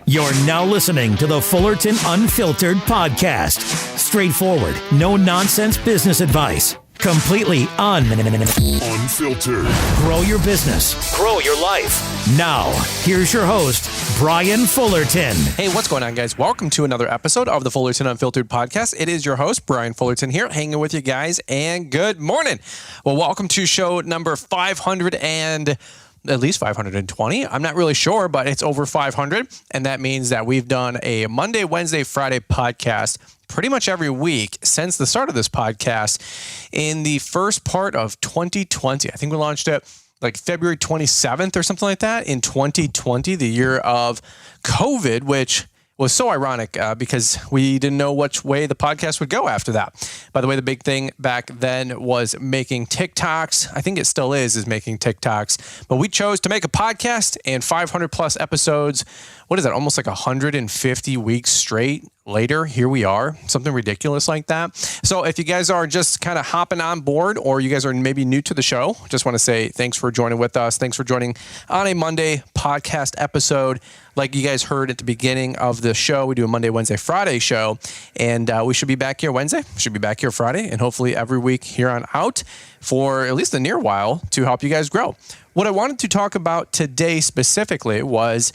You're now listening to the Fullerton Unfiltered podcast. Straightforward, no nonsense business advice. Completely unfiltered. Grow your business. Grow your life. Now, here's your host, Brian Fullerton. Hey, what's going on, guys? Welcome to another episode of the Fullerton Unfiltered podcast. It is your host, Brian Fullerton here, hanging with you guys, and good morning. Well, welcome to show number 500 and at least 520. I'm not really sure, but it's over 500. And that means that we've done a Monday, Wednesday, Friday podcast pretty much every week since the start of this podcast in the first part of 2020. I think we launched it like February 27th or something like that in 2020, the year of COVID, which was so ironic because we didn't know which way the podcast would go after that. By the way, the big thing back then was making TikToks. I think it still is making TikToks. But we chose to make a podcast and 500 plus episodes. What is that? Almost like 150 weeks straight later, here we are. Something ridiculous like that. So if you guys are just kind of hopping on board or you guys are maybe new to the show, just want to say thanks for joining with us. Thanks for joining on a Monday podcast episode. Like you guys heard at the beginning of the show, we do a Monday, Wednesday, Friday show. And we should be back here Wednesday. We should be back here Friday. And hopefully every week here on out for at least a near while to help you guys grow. What I wanted to talk about today specifically was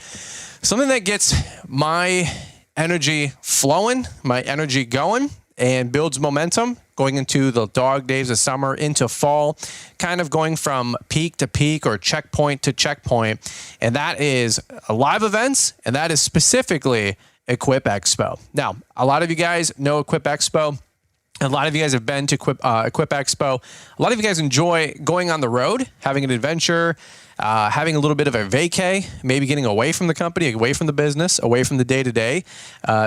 something that gets my energy flowing, my energy going, and builds momentum going into the dog days of summer, into fall, kind of going from peak to peak or checkpoint to checkpoint. And that is live events, and that is specifically Equip Expo. Now, a lot of you guys know Equip Expo. A lot of you guys have been to Equip Expo. A lot of you guys enjoy going on the road, having an adventure, having a little bit of a vacay, maybe getting away from the company, away from the business, away from the day-to-day.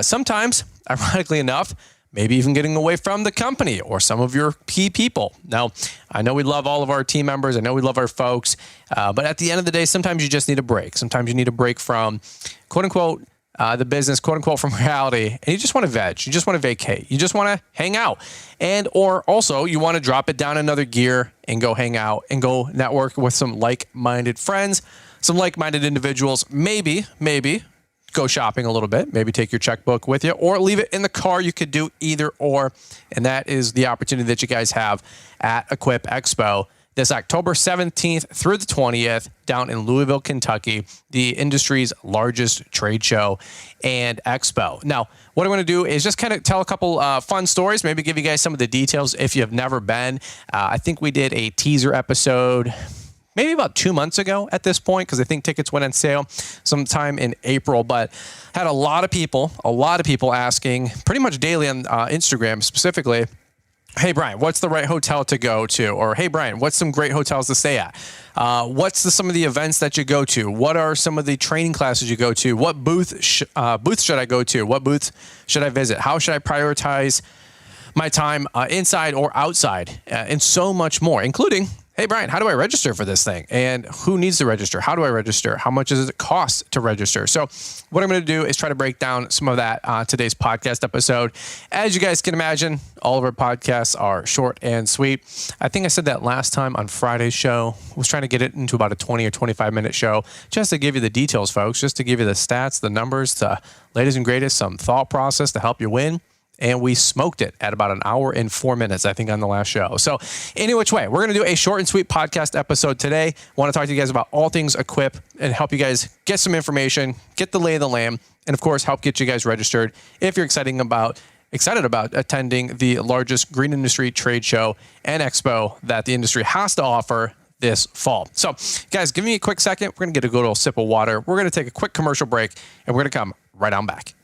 Sometimes, ironically enough, maybe even getting away from the company or some of your key people. Now, I know we love all of our team members. I know we love our folks. But at the end of the day, sometimes you just need a break. Sometimes you need a break from, quote-unquote, the business, quote unquote, from reality, and you just want to veg, you just want to vacate, you just want to hang out, and or also you want to drop it down another gear and go hang out and go network with some like-minded friends, some like-minded individuals, maybe go shopping a little bit, maybe take your checkbook with you or leave it in the car. You could do either or, and that is the opportunity that you guys have at Equip Expo this October 17th through the 20th down in Louisville, Kentucky, the industry's largest trade show and expo. Now, what I'm going to do is just kind of tell a couple fun stories, maybe give you guys some of the details if you've never been. I think we did a teaser episode maybe about 2 months ago at this point, because I think tickets went on sale sometime in April, but had a lot of people asking pretty much daily on Instagram specifically, hey, Brian, what's the right hotel to go to? Or, hey, Brian, what's some great hotels to stay at? What's some of the events that you go to? What are some of the training classes you go to? What booth should I go to? What booth should I visit? How should I prioritize my time inside or outside? And so much more, including, hey, Brian, how do I register for this thing? And who needs to register? How do I register? How much does it cost to register? So what I'm going to do is try to break down some of that on today's podcast episode. As you guys can imagine, all of our podcasts are short and sweet. I think I said that last time on Friday's show. I was trying to get it into about a 20 or 25-minute show just to give you the details, folks, just to give you the stats, the numbers, the latest and greatest, some thought process to help you win. And we smoked it at about an hour and 4 minutes, I think, on the last show. So any which way, we're going to do a short and sweet podcast episode today. I want to talk to you guys about all things Equip and help you guys get some information, get the lay of the land, and of course, help get you guys registered if you're excited about attending the largest green industry trade show and expo that the industry has to offer this fall. So guys, give me a quick second. We're going to get a good old sip of water. We're going to take a quick commercial break, and we're going to come right on back.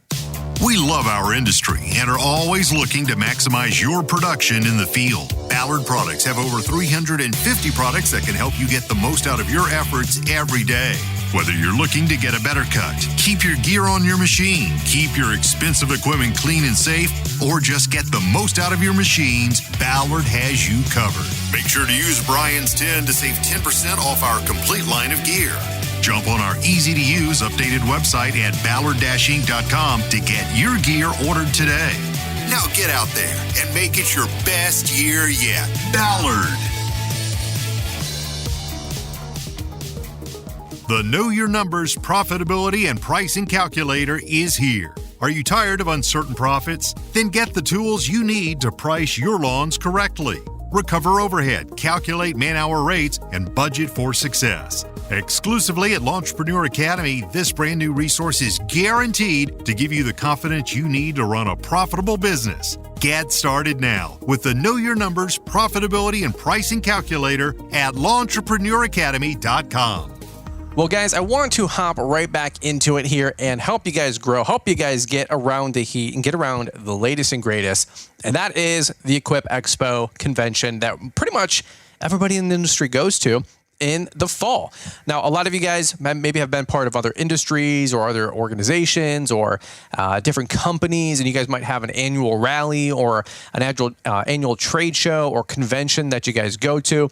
We love our industry and are always looking to maximize your production in the field. Ballard Products have over 350 products that can help you get the most out of your efforts every day. Whether you're looking to get a better cut, keep your gear on your machine, keep your expensive equipment clean and safe, or just get the most out of your machines, Ballard has you covered. Make sure to use Brian's 10 to save 10% off our complete line of gear. Jump on our easy-to-use updated website at ballard-inc.com to get your gear ordered today. Now get out there and make it your best year yet. Ballard. The Know Your Numbers Profitability and Pricing Calculator is here. Are you tired of uncertain profits? Then get the tools you need to price your lawns correctly. Recover overhead, calculate man-hour rates, and budget for success. Exclusively at Lawntrepreneur Academy, this brand new resource is guaranteed to give you the confidence you need to run a profitable business. Get started now with the Know Your Numbers Profitability and Pricing Calculator at LawnTrepreneurAcademy.com. Well, guys, I want to hop right back into it here and help you guys grow, help you guys get around the heat and get around the latest and greatest. And that is the Equip Expo convention that pretty much everybody in the industry goes to in the fall. Now, a lot of you guys maybe have been part of other industries or other organizations or different companies, and you guys might have an annual rally or an annual trade show or convention that you guys go to.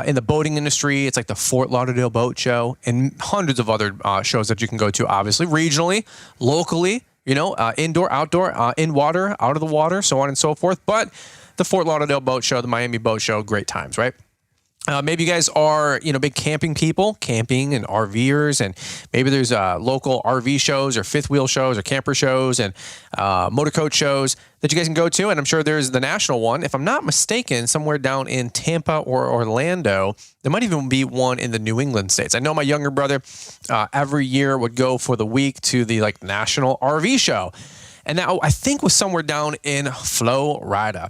In the boating industry, it's like the Fort Lauderdale Boat Show and hundreds of other shows that you can go to, obviously, regionally, locally, indoor, outdoor, in water, out of the water, so on and so forth. But the Fort Lauderdale Boat Show, the Miami Boat Show, great times, right? Maybe you guys are, big camping people, camping and RVers, and maybe there's local RV shows or fifth wheel shows or camper shows and motorcoach shows that you guys can go to. And I'm sure there's the national one. If I'm not mistaken, somewhere down in Tampa or Orlando, there might even be one in the New England states. I know my younger brother every year would go for the week to the national RV show. And that I think was somewhere down in Florida.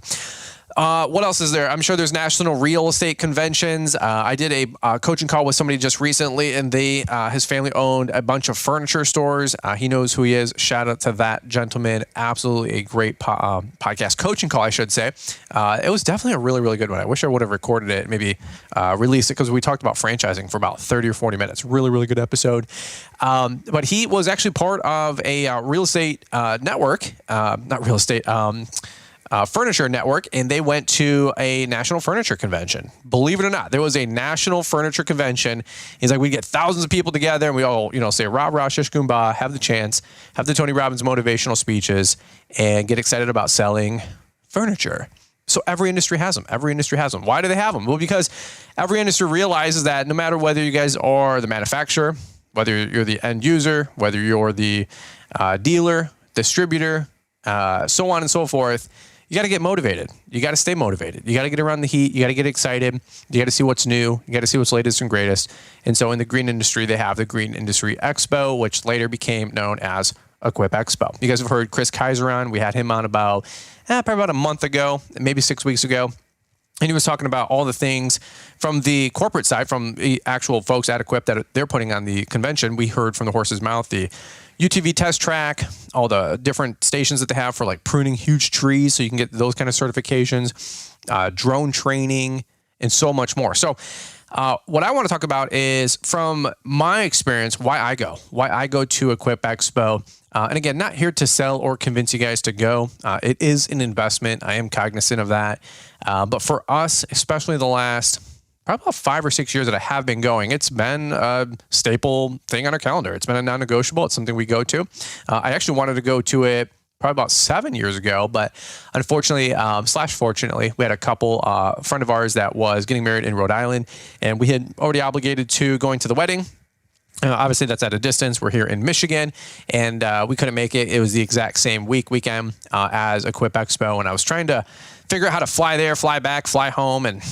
What else is there? I'm sure there's national real estate conventions. I did a coaching call with somebody just recently, and his family owned a bunch of furniture stores. He knows who he is. Shout out to that gentleman. Absolutely a great podcast coaching call, I should say. It was definitely a really, really good one. I wish I would have recorded it, maybe released it, because we talked about franchising for about 30 or 40 minutes. Really, really good episode. But he was actually part of a real estate network, not real estate, furniture network, and they went to a national furniture convention. Believe it or not, there was a national furniture convention. He's like, we get thousands of people together and we all, say rah, rah, shish, kumbah, have the chance, have the Tony Robbins motivational speeches, and get excited about selling furniture. So every industry has them. Every industry has them. Why do they have them? Well, because every industry realizes that no matter whether you guys are the manufacturer, whether you're the end user, whether you're the dealer, distributor, so on and so forth, you got to get motivated. You got to stay motivated. You got to get around the heat. You got to get excited. You got to see what's new. You got to see what's latest and greatest. And so in the green industry, they have the Green Industry Expo, which later became known as Equip Expo. You guys have heard Chris Kaiser on. We had him on probably about a month ago, maybe 6 weeks ago. And he was talking about all the things from the corporate side, from the actual folks at Equip that they're putting on the convention. We heard from the horse's mouth, the UTV test track, all the different stations that they have for pruning huge trees so you can get those kind of certifications, drone training, and so much more. So what I want to talk about is, from my experience, why I go to Equip Expo. And again, not here to sell or convince you guys to go. It is an investment. I am cognizant of that. But for us, especially the last probably about 5 or 6 years that I have been going, it's been a staple thing on our calendar. It's been a non-negotiable. It's something we go to. I actually wanted to go to it probably about 7 years ago, but unfortunately, fortunately, we had a couple friend of ours that was getting married in Rhode Island, and we had already obligated to going to the wedding. Obviously, that's at a distance. We're here in Michigan, and we couldn't make it. It was the exact same weekend as Equip Expo, and I was trying to figure out how to fly there, fly back, fly home, and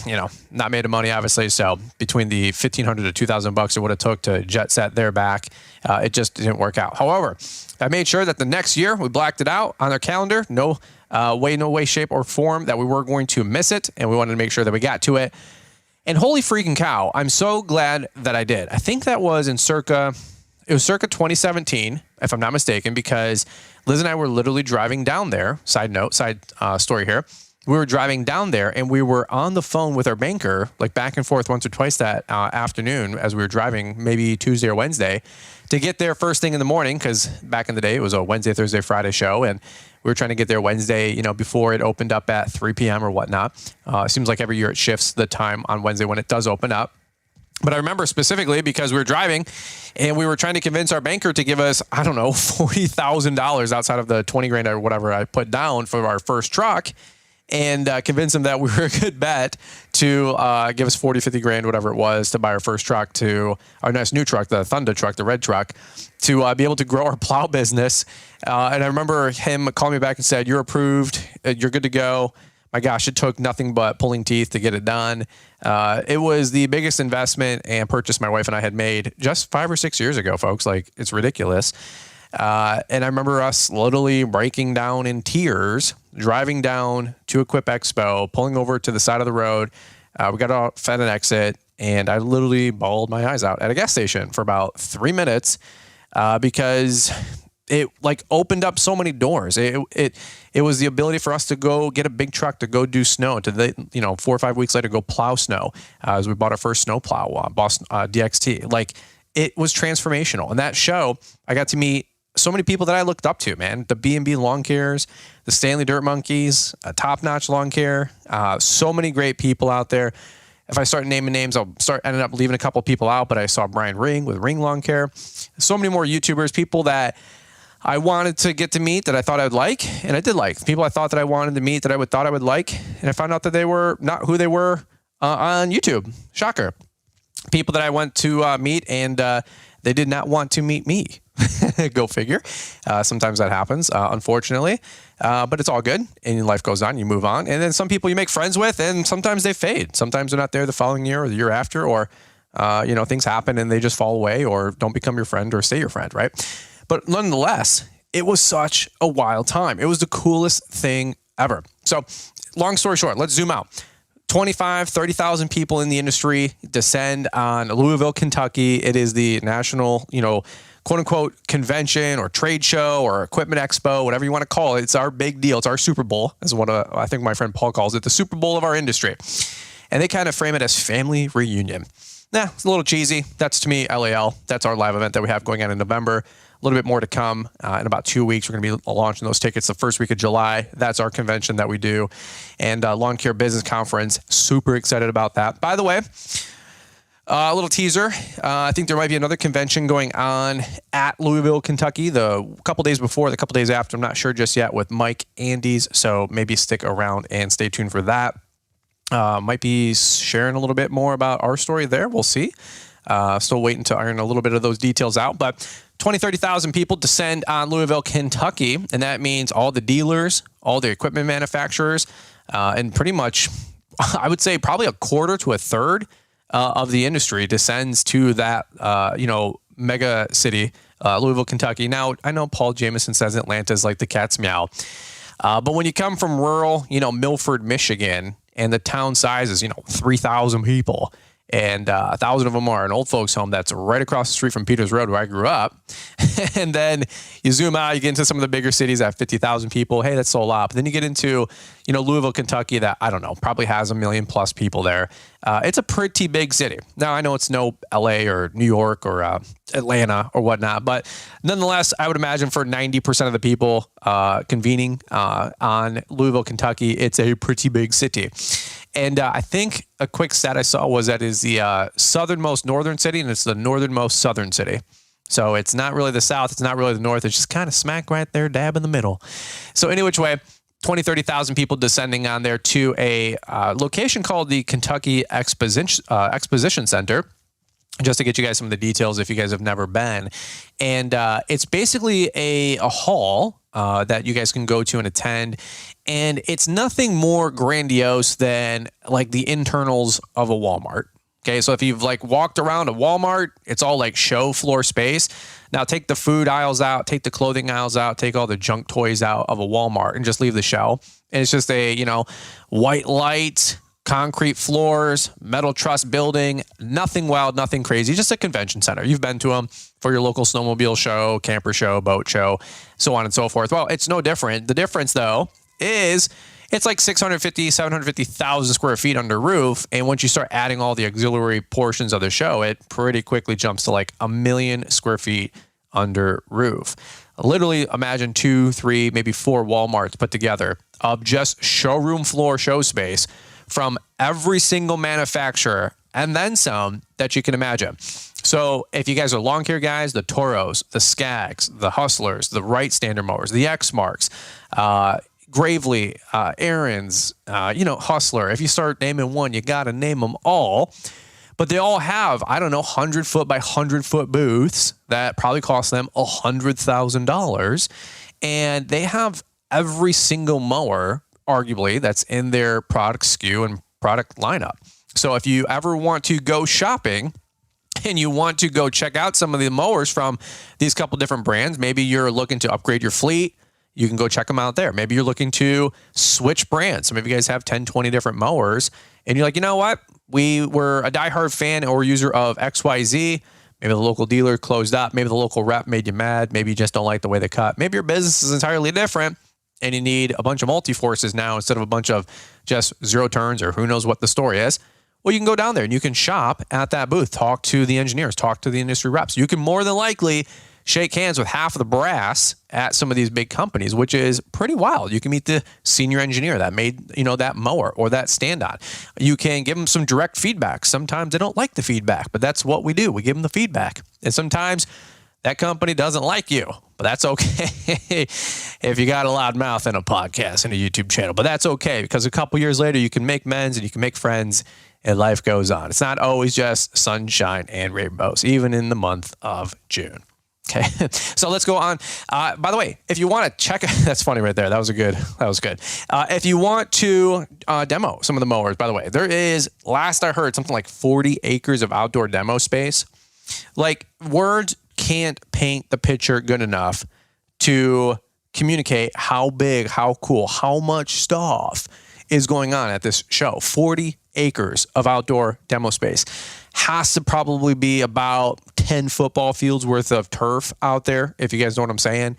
not made of money, obviously. So between the $1,500 to $2,000 it would have took to jet set there back, it just didn't work out. However, I made sure that the next year we blacked it out on our calendar. No way, shape, or form that we were going to miss it, and we wanted to make sure that we got to it. And holy freaking cow, I'm so glad that I did. I think that was circa 2017, if I'm not mistaken, because Liz and I were literally driving down there. Side story here. We were driving down there, and we were on the phone with our banker, back and forth once or twice that afternoon as we were driving, maybe Tuesday or Wednesday, to get there first thing in the morning, because back in the day, it was a Wednesday, Thursday, Friday show, and we were trying to get there Wednesday, before it opened up at 3 p.m. or whatnot. It seems like every year it shifts the time on Wednesday when it does open up. But I remember specifically because we were driving and we were trying to convince our banker to give us, $40,000 outside of the $20,000 or whatever I put down for our first truck. and convince them that we were a good bet to give us 40, 50 grand, whatever it was, to buy our first truck, to our nice new truck, the Thunder truck, the red truck, to be able to grow our plow business. And I remember him calling me back and said, "You're approved. You're good to go." My gosh, it took nothing but pulling teeth to get it done. It was the biggest investment and purchase my wife and I had made just 5 or 6 years ago, folks. Like, it's ridiculous. And I remember us literally breaking down in tears, driving down to Equip Expo, pulling over to the side of the road. We got off at an exit, and I literally bawled my eyes out at a gas station for about 3 minutes because it like opened up so many doors. It was the ability for us to go get a big truck to go do snow, to 4 or 5 weeks later go plow snow, as we bought our first snow plow, Boston DXT. Like, it was transformational. And that show, I got to meet so many people that I looked up to, man. The B&B Lawn Cares, the Stanley Dirt Monkeys, Top Notch Lawn Care. So many great people out there. If I start naming names, I'll ended up leaving a couple people out, but I saw Brian Ring with Ring Lawn Care. So many more YouTubers, people that I wanted to get to meet that I thought I would like, and I did like. People I thought that I wanted to meet that I thought I would like, and I found out that they were not who they were on YouTube. Shocker. People that I went to meet, and they did not want to meet me. Go figure. Sometimes that happens, unfortunately, but it's all good, and life goes on. You move on, and then some people you make friends with, and sometimes they fade. Sometimes they're not there the following year or the year after, or things happen and they just fall away or don't become your friend or stay your friend, right? But nonetheless, it was such a wild time. It was the coolest thing ever. So, long story short, let's zoom out. 25, 30,000 people in the industry descend on Louisville, Kentucky. It is the national, quote unquote convention or trade show or equipment expo, whatever you want to call it. It's our big deal. It's our Super Bowl, is what I think my friend Paul calls it, the Super Bowl of our industry. And they kind of frame it as family reunion. It's a little cheesy. That's, to me, LAL. That's our live event that we have going on in November. A little bit more to come in about 2 weeks. We're going to be launching those tickets the first week of July. That's our convention that we do. And Lawn Care Business Conference. Super excited about that. By the way, a little teaser. I think there might be another convention going on at Louisville, Kentucky, the couple days before, the couple days after. I'm not sure just yet, with Mike Andes. So maybe stick around and stay tuned for that. Might be sharing a little bit more about our story there. We'll see. Still waiting to iron a little bit of those details out. But 20, 30,000 people descend on Louisville, Kentucky. And that means all the dealers, all the equipment manufacturers, and pretty much, I would say probably a quarter to a third of the industry descends to that, mega city, Louisville, Kentucky. Now, I know Paul Jameson says Atlanta is like the cat's meow. But when you come from rural, Milford, Michigan, and the town size is, 3,000 people, and 1,000 of them are an old folks home that's right across the street from Peters Road, where I grew up. And then you zoom out, you get into some of the bigger cities at 50,000 people. Hey, that's so a lot. But then you get into, Louisville, Kentucky, that, I don't know, probably has 1 million plus people there. It's a pretty big city. Now, I know it's no LA or New York or Atlanta or whatnot, but nonetheless, I would imagine for 90% of the people convening on Louisville, Kentucky, it's a pretty big city. And I think a quick stat I saw was that is the southernmost northern city, and it's the northernmost southern city. So it's not really the south, it's not really the north, it's just kind of smack right there, dab in the middle. So any which way, 20, 30,000 people descending on there to a location called the Kentucky Exposition Center, just to get you guys some of the details if you guys have never been. And it's basically a hall that you guys can go to and attend. And it's nothing more grandiose than like the internals of a Walmart. Okay, so if you've like walked around a Walmart, it's all like show floor space. Now take the food aisles out, take the clothing aisles out, take all the junk toys out of a Walmart and just leave the show. And it's just a, white light, concrete floors, metal truss building, nothing wild, nothing crazy, just a convention center. You've been to them for your local snowmobile show, camper show, boat show, so on and so forth. Well, it's no different. The difference though is it's like 750,000 square feet under roof. And once you start adding all the auxiliary portions of the show, it pretty quickly jumps to like 1 million square feet under roof. Literally imagine 2, 3, maybe 4 Walmarts put together of just showroom floor show space from every single manufacturer and then some that you can imagine. So if you guys are lawn care guys, the Toros, the Skags, the Hustlers, the Wright standard mowers, the X-Marks, Gravely, Aaron's, Hustler. If you start naming one, you got to name them all. But they all have, 100 foot by 100 foot booths that probably cost them $100,000. And they have every single mower, arguably, that's in their product SKU and product lineup. So if you ever want to go shopping and you want to go check out some of the mowers from these couple different brands, maybe you're looking to upgrade your fleet, you can go check them out there. Maybe you're looking to switch brands. So maybe you guys have 10, 20 different mowers and you're like, you know what? We were a diehard fan or user of XYZ. Maybe the local dealer closed up. Maybe the local rep made you mad. Maybe you just don't like the way they cut. Maybe your business is entirely different and you need a bunch of multi-forces now instead of a bunch of just zero turns or who knows what the story is. Well, you can go down there and you can shop at that booth, talk to the engineers, talk to the industry reps. You can more than likely shake hands with half of the brass at some of these big companies, which is pretty wild. You can meet the senior engineer that made, that mower or that stand-on. You can give them some direct feedback. Sometimes they don't like the feedback, but that's what we do. We give them the feedback. And sometimes that company doesn't like you, but that's okay if you got a loud mouth and a podcast and a YouTube channel. But that's okay because a couple years later, you can make amends and you can make friends and life goes on. It's not always just sunshine and rainbows, even in the month of June. Okay, so let's go on. By the way, if you want to check, that's funny right there. That was good. If you want to demo some of the mowers, by the way, there is, last I heard, something like 40 acres of outdoor demo space. Like, words can't paint the picture good enough to communicate how big, how cool, how much stuff is going on at this show. 40 acres of outdoor demo space. Has to probably be about 10 football fields worth of turf out there, if you guys know what I'm saying.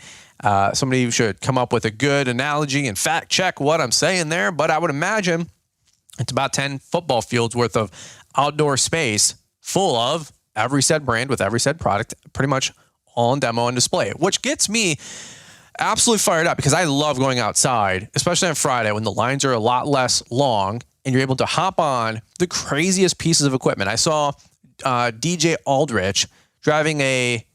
Somebody should come up with a good analogy and fact check what I'm saying there, but I would imagine it's about 10 football fields worth of outdoor space full of every said brand with every said product, pretty much all on demo and display, which gets me absolutely fired up because I love going outside, especially on Friday when the lines are a lot less long and you're able to hop on the craziest pieces of equipment. I saw DJ Aldrich driving a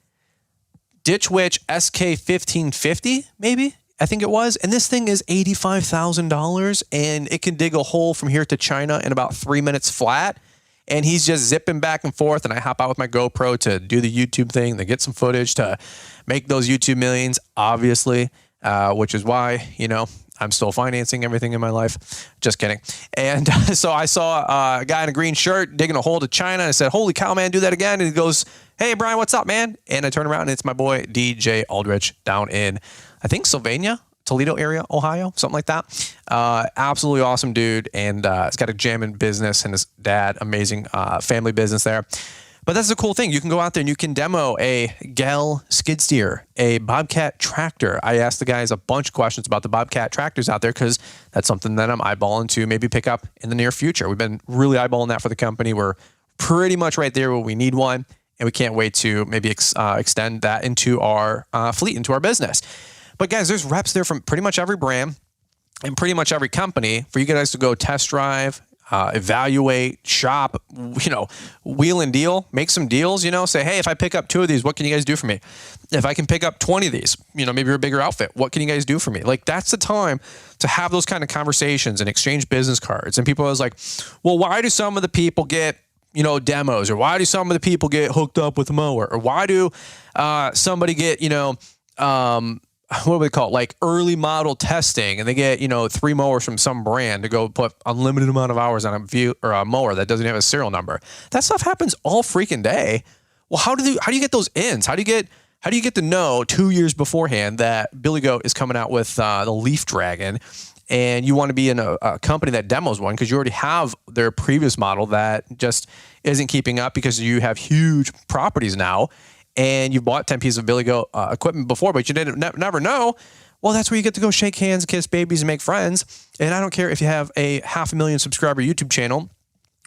Ditch Witch SK1550, maybe, I think it was. And this thing is $85,000 and it can dig a hole from here to China in about 3 minutes flat. And he's just zipping back and forth. And I hop out with my GoPro to do the YouTube thing, to get some footage to make those YouTube millions, obviously, which is why, I'm still financing everything in my life. Just kidding. And so I saw a guy in a green shirt digging a hole to China. I said, holy cow, man, do that again. And he goes, hey, Brian, what's up, man? And I turn around and it's my boy, DJ Aldrich, down in, I think, Sylvania, Toledo area, Ohio, something like that. Absolutely awesome dude. And he's got a jamming business and his dad, amazing family business there. But that's the cool thing. You can go out there and you can demo a Gell skid steer, a Bobcat tractor. I asked the guys a bunch of questions about the Bobcat tractors out there because that's something that I'm eyeballing to maybe pick up in the near future. We've been really eyeballing that for the company. We're pretty much right there where we need one, and we can't wait to maybe extend that into our fleet, into our business. But guys, there's reps there from pretty much every brand and pretty much every company for you guys to go test drive, evaluate, shop, wheel and deal, make some deals, say, hey, if I pick up 2 of these, what can you guys do for me? If I can pick up 20 of these, maybe you're a bigger outfit, what can you guys do for me? Like, that's the time to have those kind of conversations and exchange business cards. And people are always like, well, why do some of the people get, demos? Or why do some of the people get hooked up with a mower? Or why do somebody get, what do we call it? Like early model testing, and they get, 3 mowers from some brand to go put unlimited amount of hours on a mower that doesn't have a serial number. That stuff happens all freaking day. Well, how do you get those ins? How do you get to know 2 years beforehand that Billy Goat is coming out with the Leaf Dragon, and you want to be in a company that demos one because you already have their previous model that just isn't keeping up because you have huge properties now. And you bought 10 pieces of Billy Goat equipment before, but you didn't never know. Well, that's where you get to go shake hands, kiss babies, and make friends. And I don't care if you have a 500,000 subscriber YouTube channel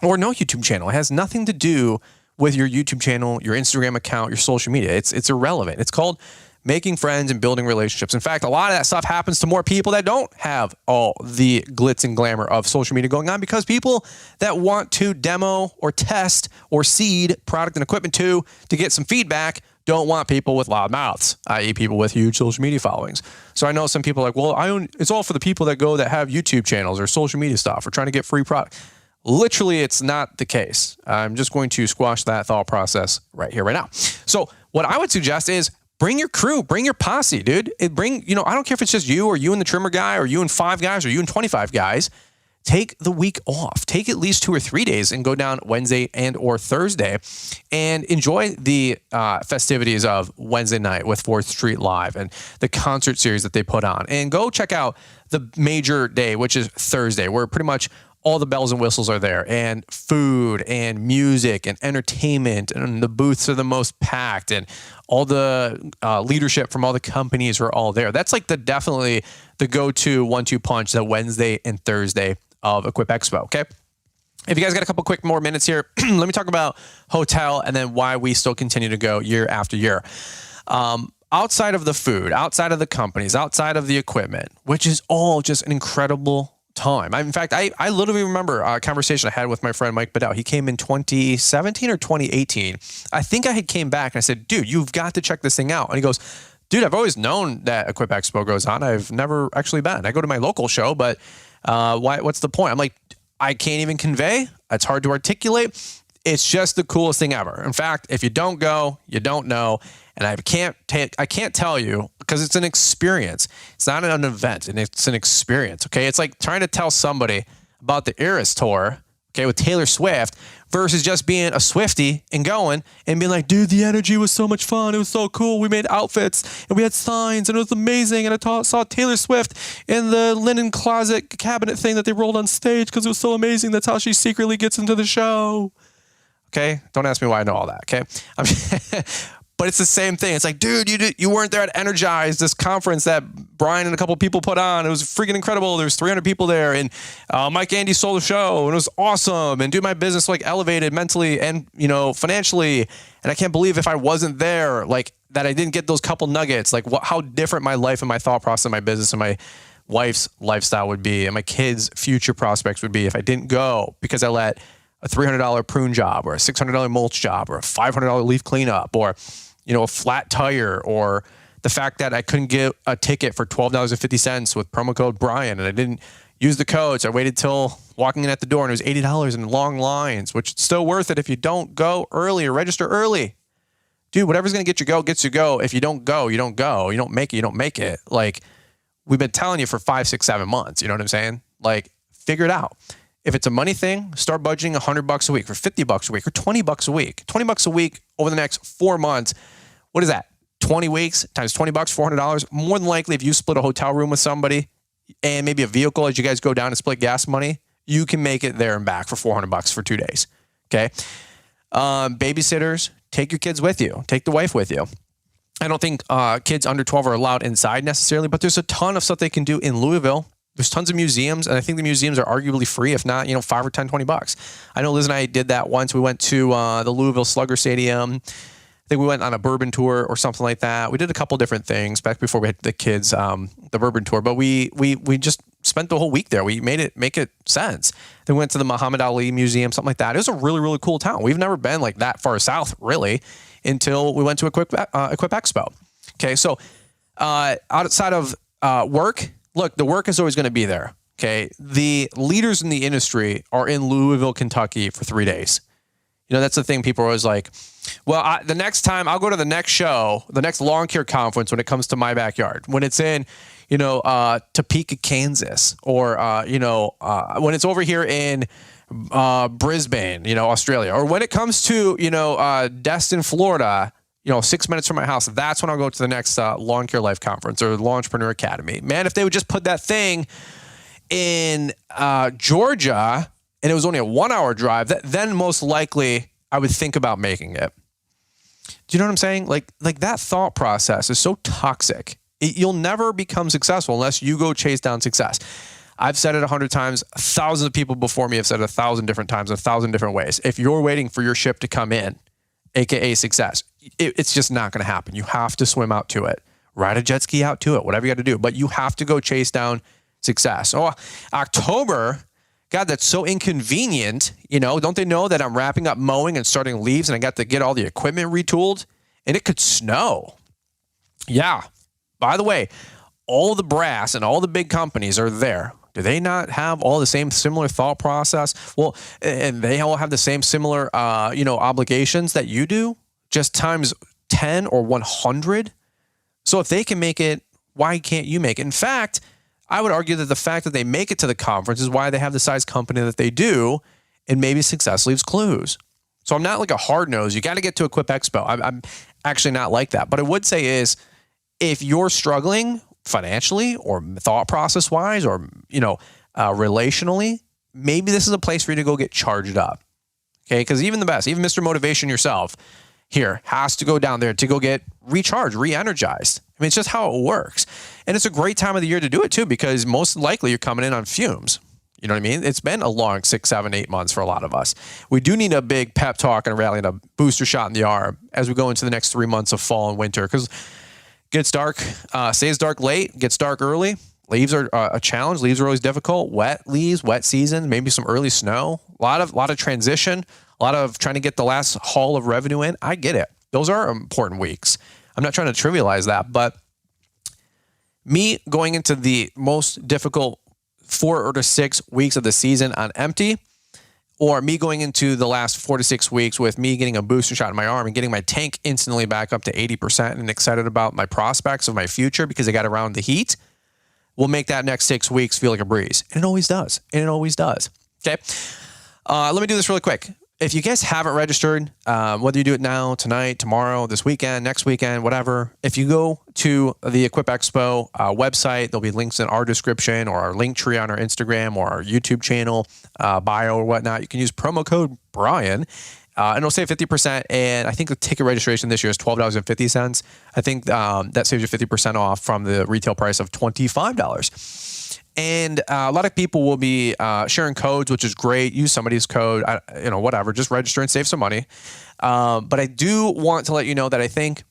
or no YouTube channel. It has nothing to do with your YouTube channel, your Instagram account, your social media. It's irrelevant. It's called making friends and building relationships. In fact, a lot of that stuff happens to more people that don't have all the glitz and glamour of social media going on, because people that want to demo or test or seed product and equipment to get some feedback don't want people with loud mouths, i.e. people with huge social media followings. So I know some people are like, well, it's all for the people that have YouTube channels or social media stuff or trying to get free product. Literally, it's not the case. I'm just going to squash that thought process right here, right now. So what I would suggest is bring your crew, bring your posse, dude. I don't care if it's just you or you and the trimmer guy or you and 5 guys or you and 25 guys. Take the week off. Take at least 2 or 3 days and go down Wednesday and or Thursday and enjoy the festivities of Wednesday night with 4th Street Live and the concert series that they put on. And go check out the major day, which is Thursday, where pretty much all the bells and whistles are there, and food and music and entertainment, and the booths are the most packed, and all the leadership from all the companies are all there. That's like definitely the go-to 1-2 punch, the Wednesday and Thursday of Equip Expo. Okay. If you guys got a couple quick more minutes here, let me talk about hotel and then why we still continue to go year after year. Outside of the food, outside of the companies, outside of the equipment, which is all just an incredible time. In fact, I literally remember a conversation I had with my friend Mike Bedell. He came in 2017 or 2018. I think I had came back and I said, dude, you've got to check this thing out. And he goes, dude, I've always known that Equip Expo goes on. I've never actually been. I go to my local show, but what's the point? I'm like, I can't even convey. It's hard to articulate. It's just the coolest thing ever. In fact, if you don't go, you don't know. And I can't tell you, because it's an experience. It's not an event, and it's an experience. Okay, it's like trying to tell somebody about the Eras tour, okay, with Taylor Swift, versus just being a Swiftie and going and being like, dude, the energy was so much fun. It was so cool. We made outfits and we had signs and it was amazing. And I saw Taylor Swift in the linen closet cabinet thing that they rolled on stage because it was so amazing. That's how she secretly gets into the show. Okay, don't ask me why I know all that. Okay, but it's the same thing. It's like, dude, you weren't there at Energize, this conference that Brian and a couple people put on. It was freaking incredible. There was 300 people there, and Mike Andy sold the show, and it was awesome. And dude, my business like elevated mentally and financially. And I can't believe if I wasn't there, like that, I didn't get those couple nuggets. Like how different my life and my thought process, and my business and my wife's lifestyle would be, and my kids' future prospects would be if I didn't go because I let a $300 prune job or a $600 mulch job or a $500 leaf cleanup or a flat tire, or the fact that I couldn't get a ticket for $12.50 with promo code Brian and I didn't use the code. So I waited till walking in at the door and it was $80 in long lines, which is still worth it if you don't go early or register early. Dude, whatever's going to get you go, gets you go. If you don't go, you don't go. You don't make it, you don't make it. Like we've been telling you for 5, 6, 7 months. You know what I'm saying? Like figure it out. If it's a money thing, start budgeting $100 a week or $50 a week or $20 a week. $20 a week over the next 4 months. What is that? 20 weeks times $20, $400. More than likely, if you split a hotel room with somebody and maybe a vehicle as you guys go down and split gas money, you can make it there and back for $400 for 2 days. Okay. Babysitters, take your kids with you. Take the wife with you. I don't think kids under 12 are allowed inside necessarily, but there's a ton of stuff they can do in Louisville. There's tons of museums, and I think the museums are arguably free, if not, $5 or $10, $20. I know Liz and I did that once. We went to the Louisville Slugger Stadium. I think we went on a bourbon tour or something like that. We did a couple different things back before we had the kids, the bourbon tour, but we just spent the whole week there. We make it sense. Then we went to the Muhammad Ali Museum, something like that. It was a really, really cool town. We've never been like that far south, really, until we went to Equip Expo. Okay, so outside of work, look, the work is always going to be there. Okay, the leaders in the industry are in Louisville, Kentucky for 3 days. That's the thing. People are always like, well, the next time I'll go to the next show, the next lawn care conference when it comes to my backyard, when it's in, Topeka, Kansas, or, when it's over here in Brisbane, Australia, or when it comes to, Destin, Florida, 6 minutes from my house, that's when I'll go to the next Lawn Care Life Conference or the Lawnpreneur Academy. Man, if they would just put that thing in Georgia and it was only a 1-hour drive, then most likely I would think about making it. Do you know what I'm saying? Like that thought process is so toxic. You'll never become successful unless you go chase down success. I've said it 100 times. Thousands of people before me have said it 1,000 different times in 1,000 different ways. If you're waiting for your ship to come in, AKA success, it's just not going to happen. You have to swim out to it, ride a jet ski out to it, whatever you got to do, but you have to go chase down success. Oh, October, God, that's so inconvenient. Don't they know that I'm wrapping up mowing and starting leaves and I got to get all the equipment retooled and it could snow. Yeah. By the way, all the brass and all the big companies are there. Do they not have all the same similar thought process? Well, and they all have the same similar, obligations that you do, just times 10 or 100. So if they can make it, why can't you make it? In fact, I would argue that the fact that they make it to the conference is why they have the size company that they do, and maybe success leaves clues. So I'm not like a hard nose. You got to get to Equip Expo. I'm actually not like that. But I would say is, if you're struggling financially or thought process wise or, relationally, maybe this is a place for you to go get charged up. Okay. Because even the best, even Mr. Motivation yourself here has to go down there to go get recharged, re-energized. I mean, it's just how it works. And it's a great time of the year to do it too, because most likely you're coming in on fumes. You know what I mean? It's been a long 6, 7, 8 months for a lot of us. We do need a big pep talk and a rally and a booster shot in the arm as we go into the next 3 months of fall and winter, because gets dark, stays dark late, gets dark early. Leaves are a challenge. Leaves are always difficult. Wet leaves, wet season, maybe some early snow. A lot of transition, a lot of trying to get the last haul of revenue in. I get it. Those are important weeks. I'm not trying to trivialize that, but me going into the most difficult 4 to 6 weeks of the season on empty, or me going into the last 4 to 6 weeks with me getting a booster shot in my arm and getting my tank instantly back up to 80% and excited about my prospects of my future because I got around the heat, will make that next 6 weeks feel like a breeze. And it always does. Okay. Let me do this really quick. If you guys haven't registered, whether you do it now, tonight, tomorrow, this weekend, next weekend, whatever, if you go to the Equip Expo website, there'll be links in our description or our link tree on our Instagram or our YouTube channel, bio or whatnot. You can use promo code Brian, and it'll save 50%. And I think the ticket registration this year is $12.50. I think that saves you 50% off from the retail price of $25. And a lot of people will be sharing codes, which is great. Use somebody's code, whatever. Just register and save some money. But I do want to let you know that I think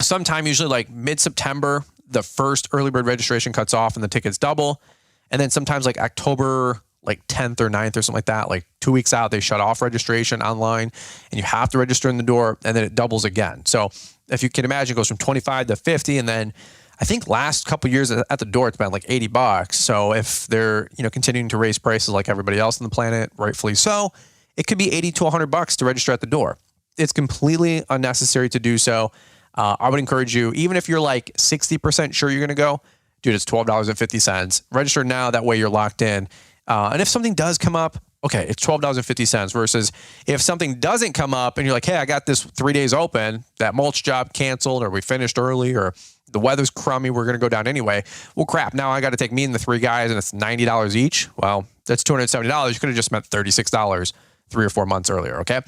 sometime, usually like mid-September, the first early bird registration cuts off and the tickets double. And then sometimes like October, like 10th or 9th or something like that, like 2 weeks out, they shut off registration online and you have to register in the door, and then it doubles again. So if you can imagine, it goes from 25 to 50, and then I think last couple of years at the door, it's been like $80. So if they're, continuing to raise prices like everybody else on the planet, rightfully so, it could be $80 to $100 to register at the door. It's completely unnecessary to do so. I would encourage you, even if you're like 60% sure you're going to go, dude, it's $12.50. Register now. That way you're locked in. And if something does come up, okay, it's $12.50 versus if something doesn't come up and you're like, hey, I got this 3 days open, that mulch job canceled, or we finished early, or the weather's crummy, we're going to go down anyway. Well, crap, now I got to take me and the 3 guys and it's $90 each. Well, that's $270. You could have just spent $36 3 or 4 months earlier, okay?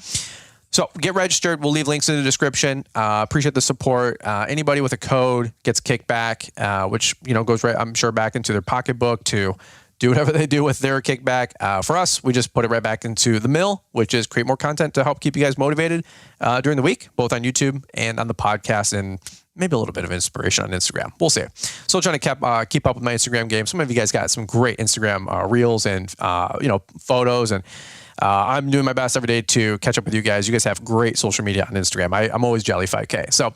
So get registered. We'll leave links in the description. Appreciate the support. Anybody with a code gets kickback, which, goes right, I'm sure, back into their pocketbook to do whatever they do with their kickback. For us, we just put it right back into the mill, which is create more content to help keep you guys motivated during the week, both on YouTube and on the podcast, and maybe a little bit of inspiration on Instagram. We'll see. Still trying to keep up with my Instagram game. Some of you guys got some great Instagram reels and photos, and I'm doing my best every day to catch up with you guys. You guys have great social media on Instagram. I'm always Jelly5K. So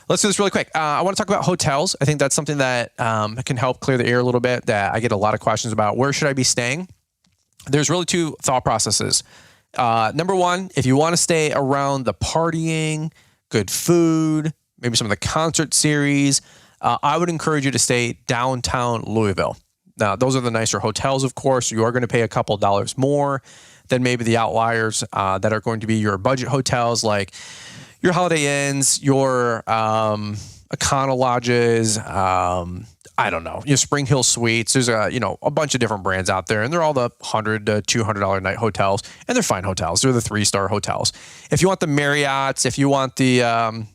let's do this really quick. I want to talk about hotels. I think that's something that can help clear the air a little bit, that I get a lot of questions about. Where should I be staying? There's really 2 thought processes. Number one, if you want to stay around the partying, good food, maybe some of the concert series, I would encourage you to stay downtown Louisville. Now, those are the nicer hotels, of course. You are going to pay a couple dollars more than maybe the outliers that are going to be your budget hotels, like your Holiday Inns, your Econo Lodges, I don't know, your Spring Hill Suites. There's a bunch of different brands out there, and they're all the $100 to $200 night hotels, and they're fine hotels. They're the 3-star hotels. If you want the Marriotts, if you want the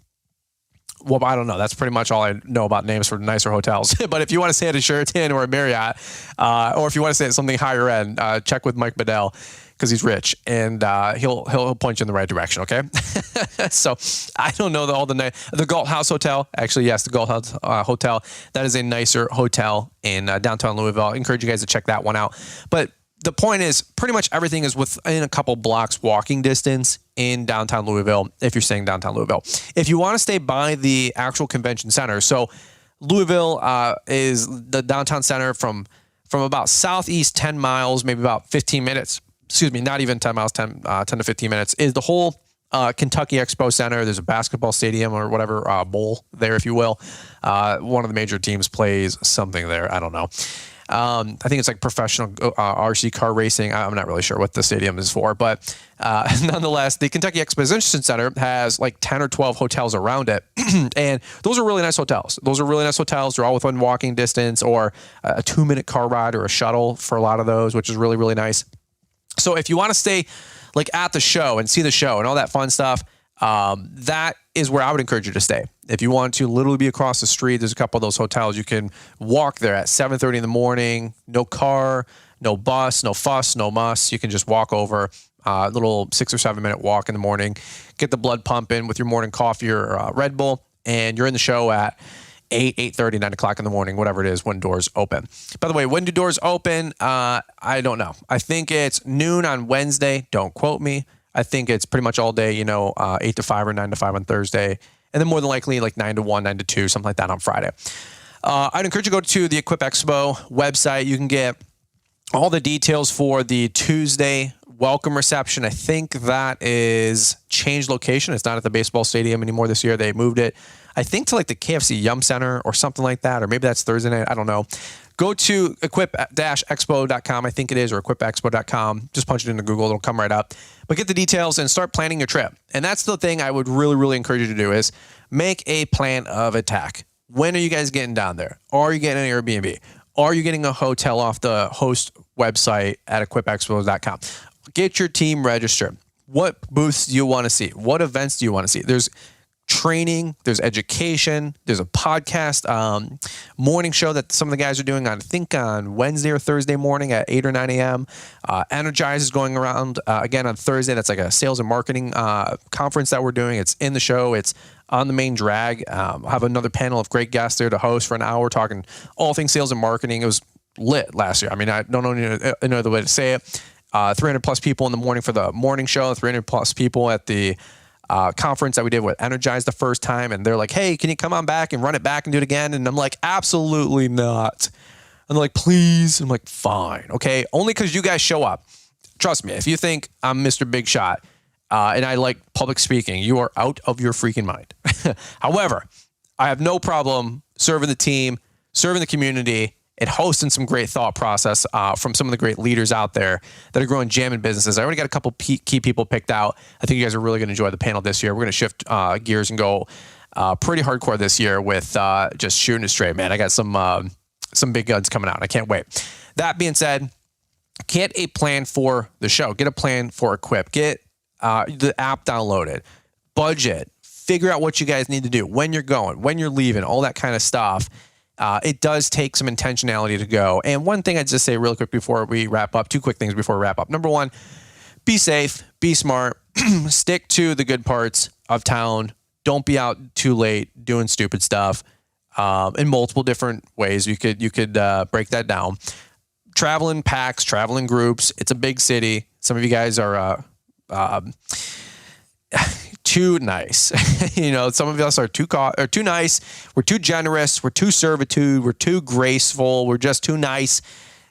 well, I don't know. That's pretty much all I know about names for nicer hotels. But if you want to stay at a Sheraton or a Marriott, or if you want to stay at something higher end, check with Mike Bedell, because he's rich, and he'll point you in the right direction. Okay. So I don't know the Galt House Hotel. Actually, yes, the Galt House Hotel. That is a nicer hotel in downtown Louisville. I encourage you guys to check that one out. But the point is, pretty much everything is within a couple blocks walking distance in downtown Louisville if you're staying downtown Louisville. If you want to stay by the actual convention center, so Louisville is the downtown center from about southeast 10 miles, maybe about 15 minutes. Excuse me, not even 10 miles, 10 to 15 minutes, is the whole Kentucky Expo Center. There's a basketball stadium or whatever, bowl there, if you will. One of the major teams plays something there. I don't know. I think it's like professional RC car racing. I'm not really sure what the stadium is for, but nonetheless, the Kentucky Exposition Center has like 10 or 12 hotels around it. And those are really nice hotels. They're all within walking distance or a 2-minute car ride or a shuttle for a lot of those, which is really, really nice. So if you want to stay like at the show and see the show and all that fun stuff, that is where I would encourage you to stay. If you want to literally be across the street, there's a couple of those hotels. You can walk there at 7:30 in the morning. No car, no bus, no fuss, no muss. You can just walk over, a little 6 or 7 minute walk in the morning, get the blood pumping with your morning coffee or Red Bull, and you're in the show at 8:30, 9 o'clock in the morning, whatever it is, when doors open. By the way, when do doors open? I don't know. I think it's noon on Wednesday. Don't quote me. I think it's pretty much all day, 8 to 5 or 9 to 5 on Thursday. And then more than likely like 9 to 1, 9 to 2, something like that on Friday. I'd encourage you to go to the Equip Expo website. You can get all the details for the Tuesday welcome reception. I think that is changed location. It's not at the baseball stadium anymore this year. They moved it, I think, to like the KFC Yum Center or something like that, or maybe that's Thursday night. I don't know. Go to equip-expo.com, I think it is, or equipexpo.com. Just punch it into Google. It'll come right up. But get the details and start planning your trip. And that's the thing I would really, really encourage you to do is make a plan of attack. When are you guys getting down there? Are you getting an Airbnb? Are you getting a hotel off the host website at equipexpo.com? Get your team registered. What booths do you want to see? What events do you want to see? There's training, there's education, there's a podcast morning show that some of the guys are doing on, I think, on Wednesday or Thursday morning at 8 or 9 a.m. Energize is going around again on Thursday. That's like a sales and marketing conference that we're doing. It's in the show. It's on the main drag. I'll have another panel of great guests there to host for an hour talking all things sales and marketing. It was lit last year. I mean, I don't know any other way to say it. 300 plus people in the morning for the morning show, 300 plus people at the conference that we did with Energize the first time. And they're like, hey, can you come on back and run it back and do it again? And I'm like, absolutely not. And they're like, please. I'm like, fine. Okay. Only because you guys show up. Trust me. If you think I'm Mr. Big Shot and I like public speaking, you are out of your freaking mind. However, I have no problem serving the team, serving the community, and hosting some great thought process from some of the great leaders out there that are growing jamming businesses. I already got a couple key people picked out. I think you guys are really going to enjoy the panel this year. We're going to shift gears and go pretty hardcore this year with just shooting it straight, man. I got some big guns coming out. I can't wait. That being said, get a plan for the show. Get a plan for Equip. Get the app downloaded. Budget. Figure out what you guys need to do, when you're going, when you're leaving, all that kind of stuff. It does take some intentionality to go. And one thing I'd just say real quick before we wrap up, 2 quick things before we wrap up. Number 1, be safe, be smart, stick to the good parts of town. Don't be out too late doing stupid stuff in multiple different ways. You could break that down. Travel in packs, travel in groups. It's a big city. Some of you guys are too nice. Some of us are too nice. We're too generous. We're too servitude. We're too graceful. We're just too nice.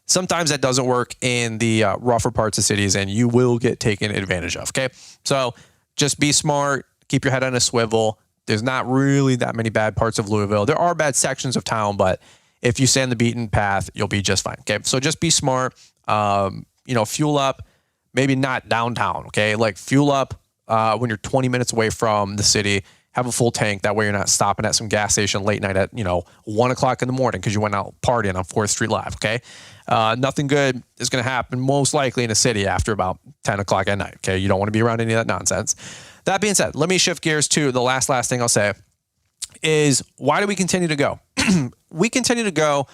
Sometimes that doesn't work in the rougher parts of cities, and you will get taken advantage of. Okay. So just be smart. Keep your head on a swivel. There's not really that many bad parts of Louisville. There are bad sections of town, but if you stay on the beaten path, you'll be just fine. Okay. So just be smart. Fuel up, maybe not downtown. Okay. Like fuel up when you're 20 minutes away from the city. Have a full tank. That way you're not stopping at some gas station late night at 1 o'clock in the morning because you went out partying on 4th Street Live. Okay. Nothing good is going to happen most likely in a city after about 10 o'clock at night. Okay. You don't want to be around any of that nonsense. That being said, let me shift gears to the last thing I'll say is, why do we continue to go? We continue to go,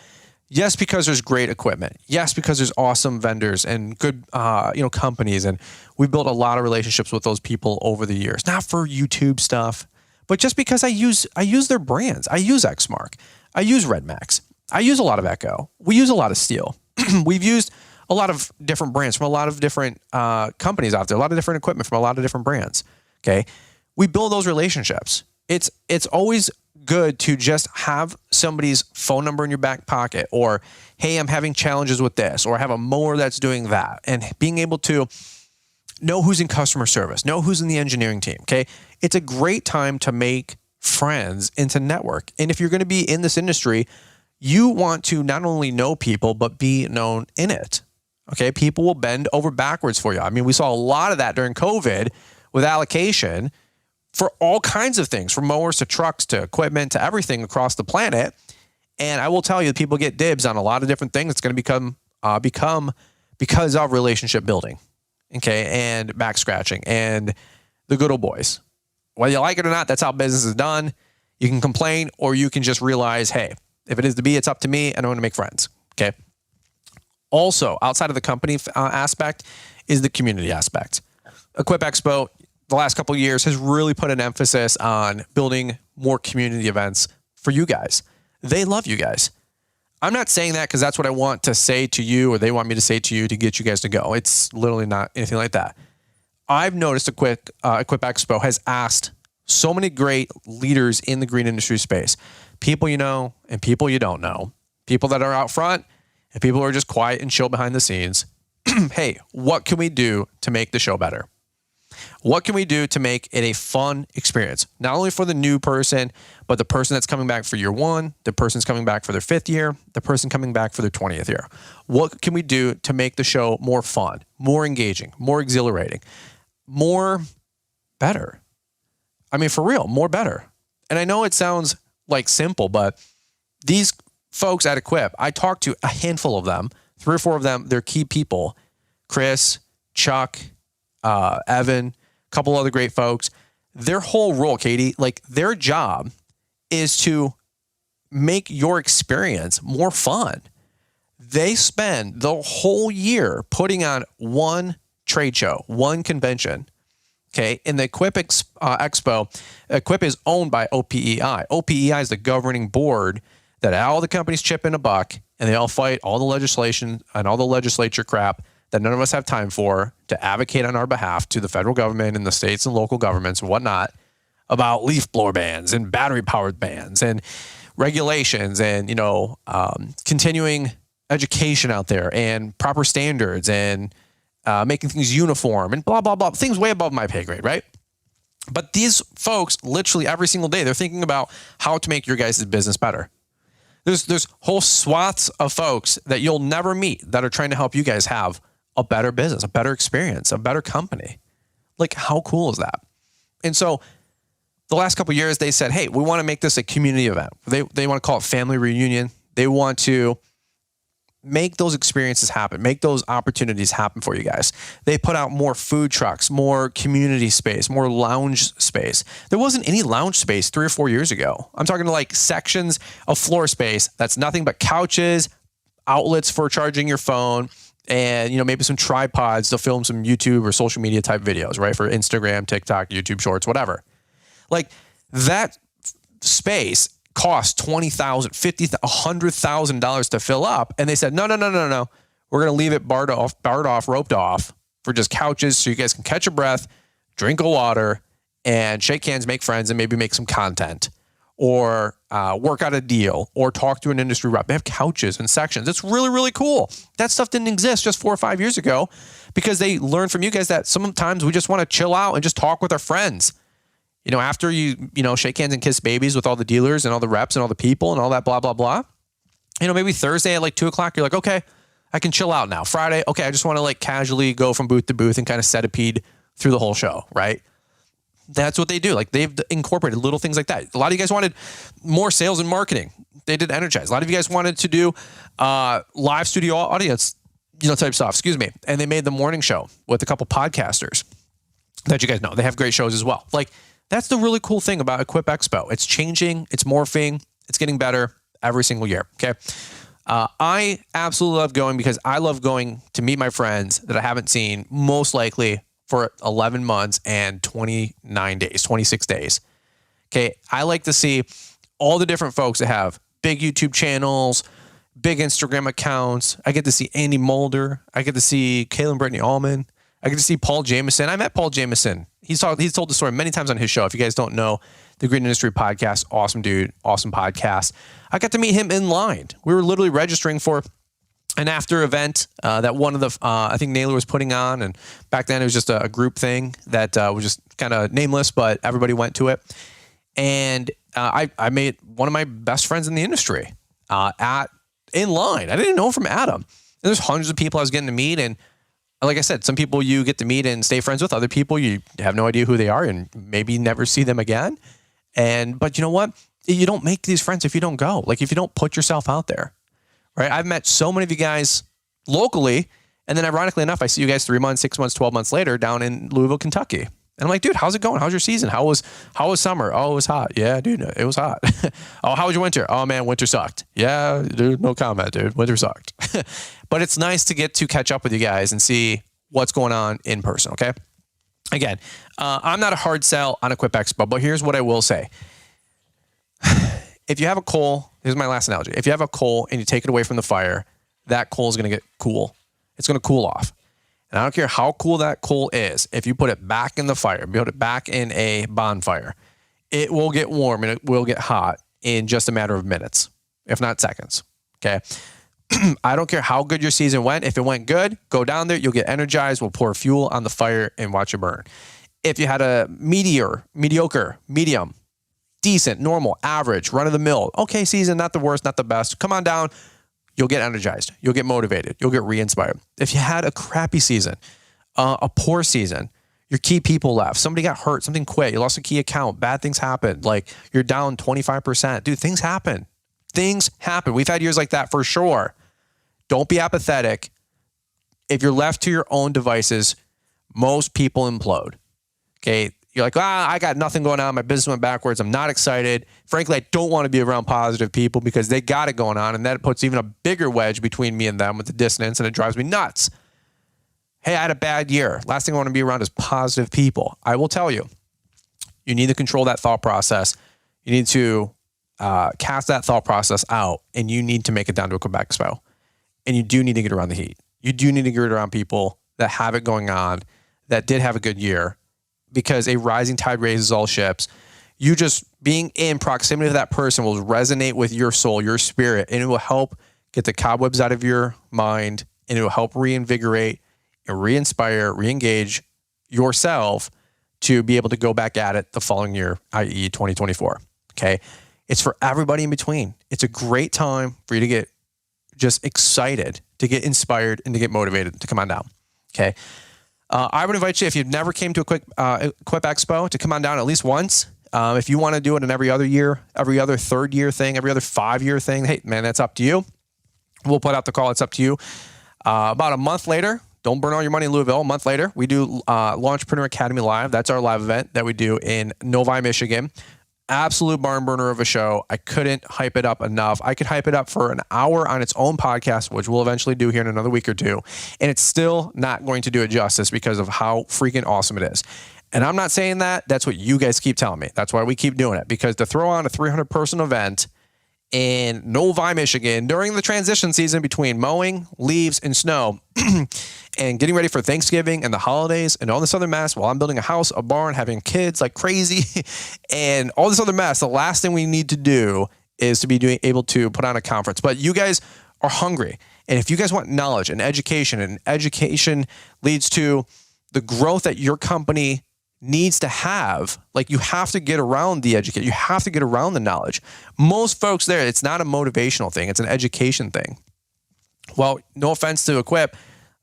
yes, because there's great equipment. Yes, because there's awesome vendors and good, companies. And we've built a lot of relationships with those people over the years, not for YouTube stuff, but just because I use their brands. I use Xmark. I use Red Max. I use a lot of Echo. We use a lot of Steel. We've used a lot of different brands from a lot of different companies out there, a lot of different equipment from a lot of different brands. Okay. We build those relationships. It's always good to just have somebody's phone number in your back pocket, or, hey, I'm having challenges with this, or I have a mower that's doing that, and being able to know who's in customer service, know who's in the engineering team. Okay. It's a great time to make friends and to network. And if you're going to be in this industry, you want to not only know people, but be known in it. Okay. People will bend over backwards for you. I mean, we saw a lot of that during COVID with allocation for all kinds of things, from mowers to trucks to equipment to everything across the planet. And I will tell you, people get dibs on a lot of different things. It's going to become because of relationship building, okay, and back scratching and the good old boys. Whether you like it or not, that's how business is done. You can complain, or you can just realize, hey, if it is to be, it's up to me, and I'm going to make friends. Okay. Also, outside of the company aspect is the community aspect. Equip Expo, the last couple of years, has really put an emphasis on building more community events for you guys. They love you guys. I'm not saying that because that's what I want to say to you, or they want me to say to you to get you guys to go. It's literally not anything like that. I've noticed Equip Expo has asked so many great leaders in the green industry space, people you know and people you don't know, people that are out front and people who are just quiet and chill behind the scenes. Hey, what can we do to make the show better? What can we do to make it a fun experience? Not only for the new person, but the person that's coming back for year one, the person's coming back for their 5th year, the person coming back for their 20th year. What can we do to make the show more fun, more engaging, more exhilarating, more better? I mean, for real, more better. And I know it sounds like simple, but these folks at Equip, I talked to a handful of them, 3 or 4 of them, they're key people. Chris, Chuck, Evan, a couple other great folks. Their whole role, Katie, like their job is to make your experience more fun. They spend the whole year putting on one trade show, one convention. Okay. In the Equip Expo, Equip is owned by OPEI. OPEI is the governing board that all the companies chip in a buck, and they all fight all the legislation and all the legislature crap that none of us have time for to advocate on our behalf to the federal government and the states and local governments and whatnot about leaf blower bans and battery powered bans and regulations and, continuing education out there and proper standards and making things uniform and blah, blah, blah, things way above my pay grade, right? But these folks, literally every single day, they're thinking about how to make your guys' business better. There's whole swaths of folks that you'll never meet that are trying to help you guys have a better business, a better experience, a better company. Like, how cool is that? And so the last couple of years, they said, hey, we want to make this a community event. They want to call it family reunion. They want to make those experiences happen, make those opportunities happen for you guys. They put out more food trucks, more community space, more lounge space. There wasn't any lounge space 3 or 4 years ago. I'm talking to like sections of floor space that's nothing but couches, outlets for charging your phone, and maybe some tripods to film some YouTube or social media type videos, right? For Instagram, TikTok, YouTube Shorts, whatever. Like that space cost $20,000, $50,000, $100,000 to fill up. And they said, no. We're going to leave it barred off, roped off for just couches so you guys can catch a breath, drink a water, and shake hands, make friends, and maybe make some content or work out a deal or talk to an industry rep. They have couches and sections. It's really, really cool. That stuff didn't exist just 4 or 5 years ago because they learned from you guys that sometimes we just want to chill out and just talk with our friends. After you shake hands and kiss babies with all the dealers and all the reps and all the people and all that blah, blah, blah. Maybe Thursday at like 2:00, you're like, okay, I can chill out now. Friday, okay, I just want to like casually go from booth to booth and kind of centipede through the whole show, right? That's what they do. Like they've incorporated little things like that. A lot of you guys wanted more sales and marketing. They did Energize. A lot of you guys wanted to do live studio audience, type stuff, And they made the morning show with a couple podcasters that you guys know. They have great shows as well. Like, that's the really cool thing about Equip Expo. It's changing, it's morphing, it's getting better every single year. Okay. I absolutely love going because I love going to meet my friends that I haven't seen most likely for 11 months and 29 days, 26 days. Okay. I like to see all the different folks that have big YouTube channels, big Instagram accounts. I get to see Andy Mulder. I get to see Kaylin Brittany Allman. I get to see Paul Jameson. I met Paul Jameson. He's told the story many times on his show. If you guys don't know, the Green Industry Podcast, awesome dude, awesome podcast. I got to meet him in line. We were literally registering for an after event that one of the, I think Naylor was putting on. And back then it was just a group thing that was just kind of nameless, but everybody went to it. And I made one of my best friends in the industry in line. I didn't know him from Adam. And there's hundreds of people I was getting to meet. And like I said, some people you get to meet and stay friends with. Other people you have no idea who they are and maybe never see them again. But you know what? You don't make these friends if you don't go. Like if you don't put yourself out there, right? I've met so many of you guys locally. And then ironically enough, I see you guys 3 months, 6 months, 12 months later down in Louisville, Kentucky. And I'm like, dude, how's it going? How's your season? How was summer? Oh, it was hot. Yeah, dude, it was hot. Oh, how was your winter? Oh man, winter sucked. Yeah, dude, no comment, dude. Winter sucked. But it's nice to get to catch up with you guys and see what's going on in person. Okay. Again, I'm not a hard sell on Equip Expo, but here's what I will say. If you have a coal, here's my last analogy. If you have a coal and you take it away from the fire, that coal is going to get cool. It's going to cool off. And I don't care how cool that coal is. If you put it back in the fire, put it back in a bonfire, it will get warm and it will get hot in just a matter of minutes, if not seconds. Okay. I don't care how good your season went. If it went good, go down there. You'll get energized. We'll pour fuel on the fire and watch it burn. If you had a mediocre, medium, decent, normal, average, run of the mill, okay season, not the worst, not the best, come on down. You'll get energized. You'll get motivated. You'll get re-inspired. If you had a crappy season, a poor season, your key people left, somebody got hurt, something quit, you lost a key account, bad things happened, like you're down 25%. Dude, things happen. Things happen. We've had years like that for sure. Don't be apathetic. If you're left to your own devices, most people implode. Okay. You're like, I got nothing going on. My business went backwards. I'm not excited. Frankly, I don't want to be around positive people because they got it going on. And that puts even a bigger wedge between me and them with the dissonance, and it drives me nuts. Hey, I had a bad year. Last thing I want to be around is positive people. I will tell you, you need to control that thought process. You need to cast that thought process out, and you need to make it down to a Quebec Expo. And you do need to get around the heat. You do need to get around people that have it going on, that did have a good year, because a rising tide raises all ships. You just being in proximity to that person will resonate with your soul, your spirit, and it will help get the cobwebs out of your mind, and it will help reinvigorate and re-inspire, re-engage yourself to be able to go back at it the following year, i.e. 2024. Okay. It's for everybody in between. It's a great time for you to get just excited, to get inspired, and to get motivated to come on down. Okay. I would invite you, if you've never came to Equip Expo, to come on down at least once. If you want to do it in every other year, every other third year thing, every other 5-year thing, hey, man, that's up to you. We'll put out the call. It's up to you. About a month later, don't burn all your money in Louisville. A month later, we do Launchpreneur Academy Live. That's our live event that we do in Novi, Michigan. Absolute barn burner of a show. I couldn't hype it up enough. I could hype it up for an hour on its own podcast, which we'll eventually do here in another week or two. And it's still not going to do it justice because of how freaking awesome it is. And I'm not saying that. That's what you guys keep telling me. That's why we keep doing it. Because to throw on a 300-person event in Novi, Michigan during the transition season between mowing, leaves, and snow and getting ready for Thanksgiving and the holidays and all this other mess while I'm building a house, a barn, having kids like crazy and all this other mess, the last thing we need to do is to be able to put on a conference. But you guys are hungry. And if you guys want knowledge and education leads to the growth that your company needs to have, like you have to get around the education. You have to get around the knowledge. Most folks there, it's not a motivational thing. It's an education thing. Well, no offense to Equip,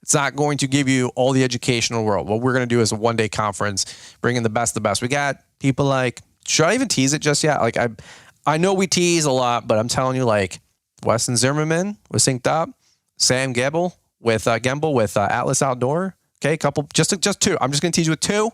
it's not going to give you all the education in the world. What we're going to do is a one-day conference, bring in the best of the best. We got people like, should I even tease it just yet? Like I know we tease a lot, but I'm telling you, like Weston Zimmerman was synced up, Sam Gamble with Atlas Outdoor. Okay, couple, just two. I'm just going to tease you with two.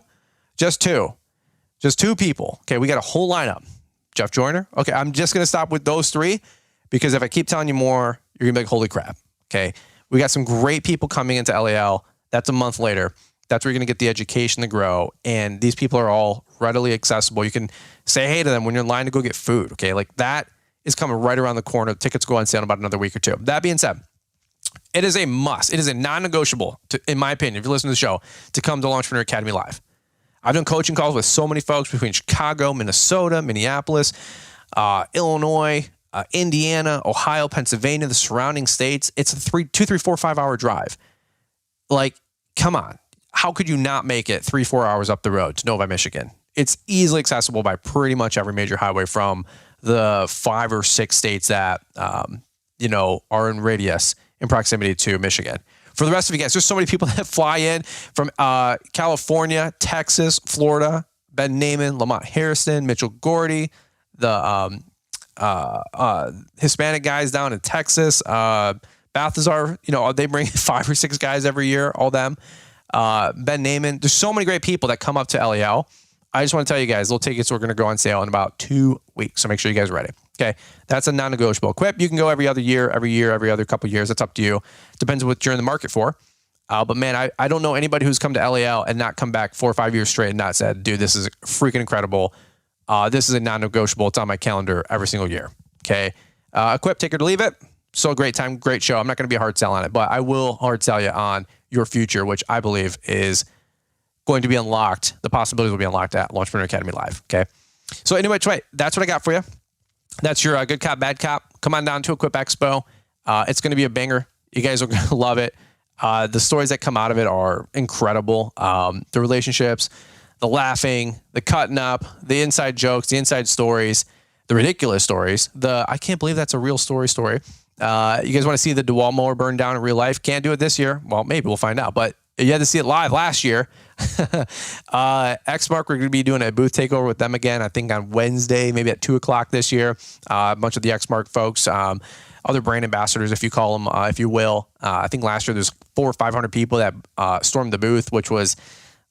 Just two people. Okay, we got a whole lineup. Jeff Joyner. Okay, I'm just going to stop with those three because if I keep telling you more, you're going to be like, holy crap. Okay, we got some great people coming into LAL. That's a month later. That's where you're going to get the education to grow. And these people are all readily accessible. You can say hey to them when you're in line to go get food. Okay, like that is coming right around the corner. Tickets go on sale in about another week or two. That being said, it is a must. It is a non-negotiable, in my opinion, if you listen to the show, to come to Entrepreneur Academy Live. I've done coaching calls with so many folks between Chicago, Minnesota, Minneapolis, Illinois, Indiana, Ohio, Pennsylvania, the surrounding states. It's a 2, 3, 4, 5 hour drive. Like, come on. How could you not make it 3, 4 hours up the road to Novi, Michigan? It's easily accessible by pretty much every major highway from the 5 or 6 states that, are in radius in proximity to Michigan. For the rest of you guys, there's so many people that fly in from California, Texas, Florida, Ben Naaman, Lamont Harrison, Mitchell Gordy, the Hispanic guys down in Texas, Balthazar, they bring 5 or 6 guys every year, all them. Ben Naaman. There's so many great people that come up to LEL. I just want to tell you guys, little tickets are going to go on sale in about 2 weeks. So make sure you guys are ready. Okay. That's a non-negotiable. Equip, you can go every other year, every other couple of years. That's up to you. Depends on what you're in the market for. But man, I don't know anybody who's come to LEL and not come back 4 or 5 years straight and not said, dude, this is freaking incredible. This is a non-negotiable. It's on my calendar every single year. Okay. Equip, take it or leave it. So great time, great show. I'm not going to be a hard sell on it, but I will hard sell you on your future, which I believe is going to be unlocked. The possibilities will be unlocked at Entrepreneur Academy Live. Okay. So anyway, that's what I got for you. That's your good cop, bad cop. Come on down to Equip Expo. It's going to be a banger. You guys are going to love it. The stories that come out of it are incredible. The relationships, the laughing, the cutting up, the inside jokes, the inside stories, the ridiculous stories. I can't believe that's a real story. You guys want to see the DeWalt mower burn down in real life? Can't do it this year. Well, maybe we'll find out, but you had to see it live last year. Xmark, we're going to be doing a booth takeover with them again, I think on Wednesday, maybe at 2:00 this year. A bunch of the Xmark folks, other brand ambassadors, if you call them, if you will. I think last year there's 400 or 500 people that stormed the booth, which was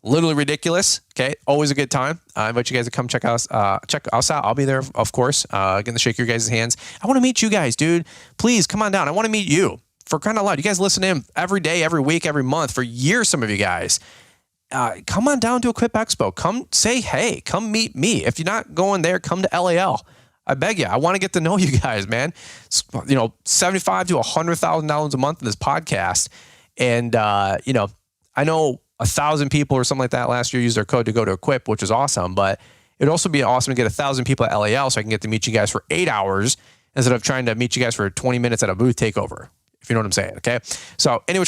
literally ridiculous. Okay. Always a good time. I invite you guys to come check us out. I'll be there, of course, getting to shake your guys' hands. I want to meet you guys, dude. Please come on down. I want to meet you. For crying out loud, you guys listen in every day, every week, every month for years. Some of you guys, come on down to Equip Expo. Come say hey. Come meet me. If you're not going there, come to LAL. I beg you. I want to get to know you guys, man. $75,000 to $100,000 a month in this podcast, and I know 1,000 people or something like that last year used their code to go to Equip, which is awesome. But it'd also be awesome to get 1,000 people at LAL, so I can get to meet you guys for 8 hours instead of trying to meet you guys for 20 minutes at a booth takeover. If you know what I'm saying, okay? So anyway,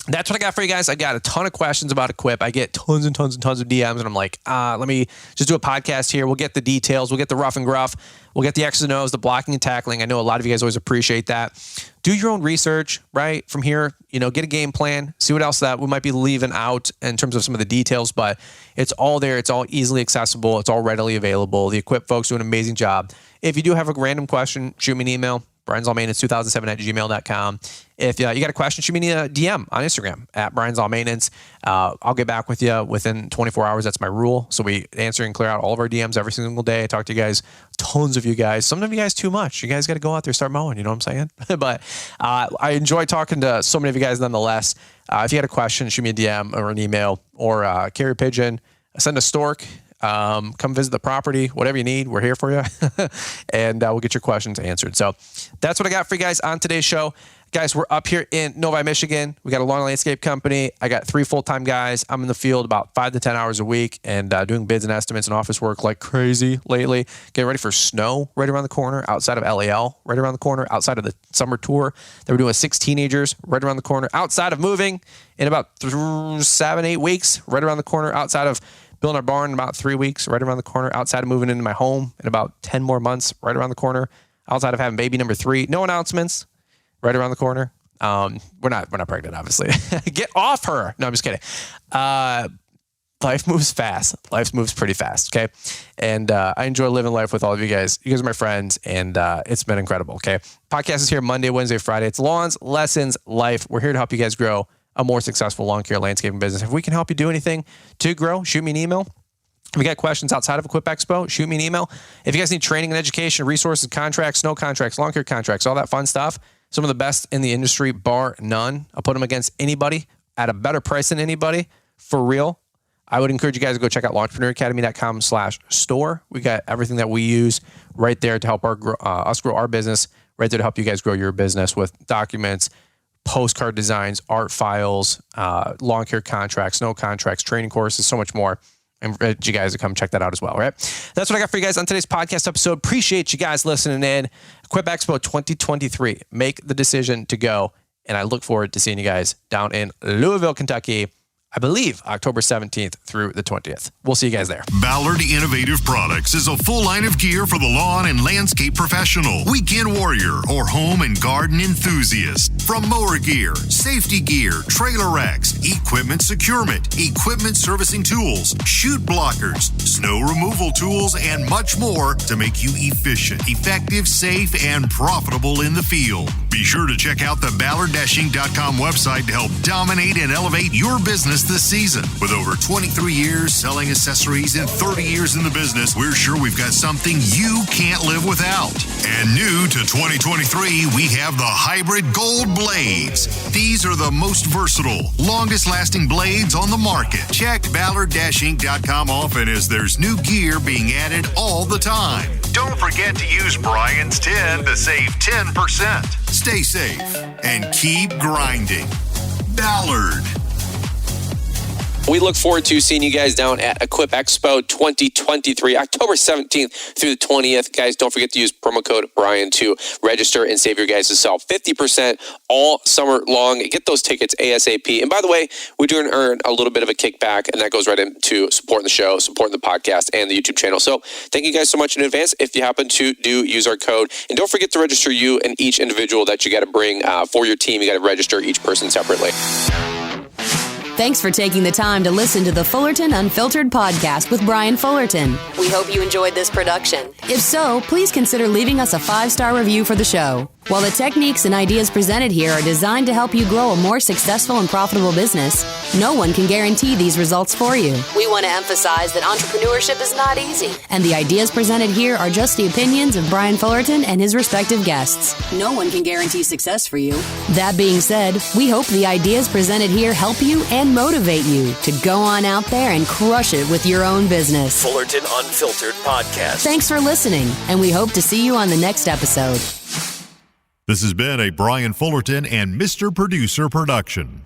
that's what I got for you guys. I got a ton of questions about Equip. I get tons and tons and tons of DMs, and I'm like, let me just do a podcast here. We'll get the details. We'll get the rough and gruff. We'll get the X's and O's, the blocking and tackling. I know a lot of you guys always appreciate that. Do your own research, right? From here, get a game plan. See what else that we might be leaving out in terms of some of the details, but it's all there. It's all easily accessible. It's all readily available. The Equip folks do an amazing job. If you do have a random question, shoot me an email. brianslawmaintenance2007@gmail.com. If you got a question, shoot me a DM on Instagram at brianslawmaintenance. I'll get back with you within 24 hours. That's my rule. So we answer and clear out all of our DMs every single day. I talk to you guys, tons of you guys. Some of you guys too much. You guys got to go out there, start mowing. You know what I'm saying? But I enjoy talking to so many of you guys nonetheless. If you got a question, shoot me a DM or an email or carry a pigeon. Send a stork. Come visit the property, whatever you need, we're here for you. And we'll get your questions answered. So that's what I got for you guys on today's show. Guys, we're up here in Novi, Michigan. We got a lawn landscape company. I got 3 full-time guys. I'm in the field about 5 to 10 hours a week and doing bids and estimates and office work like crazy lately. Getting ready for snow right around the corner outside of LAL, right around the corner outside of the summer tour that we're doing with 6 teenagers right around the corner outside of moving in about 7-8 weeks, right around the corner outside of building our barn in about 3 weeks, right around the corner outside of moving into my home in about 10 more months, right around the corner outside of having baby number 3. No announcements. Right around the corner. We're not pregnant, obviously. Get off her. No, I'm just kidding. Life moves fast. Life moves pretty fast. Okay. And I enjoy living life with all of you guys. You guys are my friends, and it's been incredible. Okay. Podcast is here Monday, Wednesday, Friday. It's lawns, lessons, life. We're here to help you guys grow a more successful lawn care landscaping business. If we can help you do anything to grow, shoot me an email. If you got questions outside of Equip Expo, shoot me an email. If you guys need training and education, resources, contracts, snow contracts, lawn care contracts, all that fun stuff, some of the best in the industry, bar none. I'll put them against anybody at a better price than anybody, for real. I would encourage you guys to go check out launchpreneuracademy.com/store. We got everything that we use right there to help us grow our business, right there to help you guys grow your business with documents, postcard designs, art files, lawn care contracts, no contracts, training courses, so much more. I invite you guys to come check that out as well, right? That's what I got for you guys on today's podcast episode. Appreciate you guys listening in. Equip Expo 2023. Make the decision to go. And I look forward to seeing you guys down in Louisville, Kentucky, I believe October 17th through the 20th. We'll see you guys there. Ballard Innovative Products is a full line of gear for the lawn and landscape professional, weekend warrior, or home and garden enthusiast. From mower gear, safety gear, trailer racks, equipment securement, equipment servicing tools, chute blockers, snow removal tools, and much more to make you efficient, effective, safe, and profitable in the field. Be sure to check out the Ballard-Inc.com website to help dominate and elevate your business this season. With over 23 years selling accessories and 30 years in the business, we're sure we've got something you can't live without. And new to 2023, we have the Hybrid Gold Blades. These are the most versatile, longest lasting blades on the market. Check Ballard-Inc.com often as there's new gear being added all the time. Don't forget to use Brian's 10 to save 10%. Stay safe and keep grinding. Ballard. We look forward to seeing you guys down at Equip Expo 2023, October 17th through the 20th. Guys, don't forget to use promo code Brian to register and save your guys' self 50% all summer long. Get those tickets ASAP. And by the way, we do earn a little bit of a kickback, and that goes right into supporting the show, supporting the podcast, and the YouTube channel. So thank you guys so much in advance if you happen to use our code. And don't forget to register you and each individual that you got to bring for your team. You got to register each person separately. Thanks for taking the time to listen to the Fullerton Unfiltered podcast with Brian Fullerton. We hope you enjoyed this production. If so, please consider leaving us a 5-star review for the show. While the techniques and ideas presented here are designed to help you grow a more successful and profitable business, no one can guarantee these results for you. We want to emphasize that entrepreneurship is not easy, and the ideas presented here are just the opinions of Brian Fullerton and his respective guests. No one can guarantee success for you. That being said, we hope the ideas presented here help you and motivate you to go on out there and crush it with your own business. Fullerton Unfiltered Podcast. Thanks for listening, and we hope to see you on the next episode. This has been a Brian Fullerton and Mr. Producer production.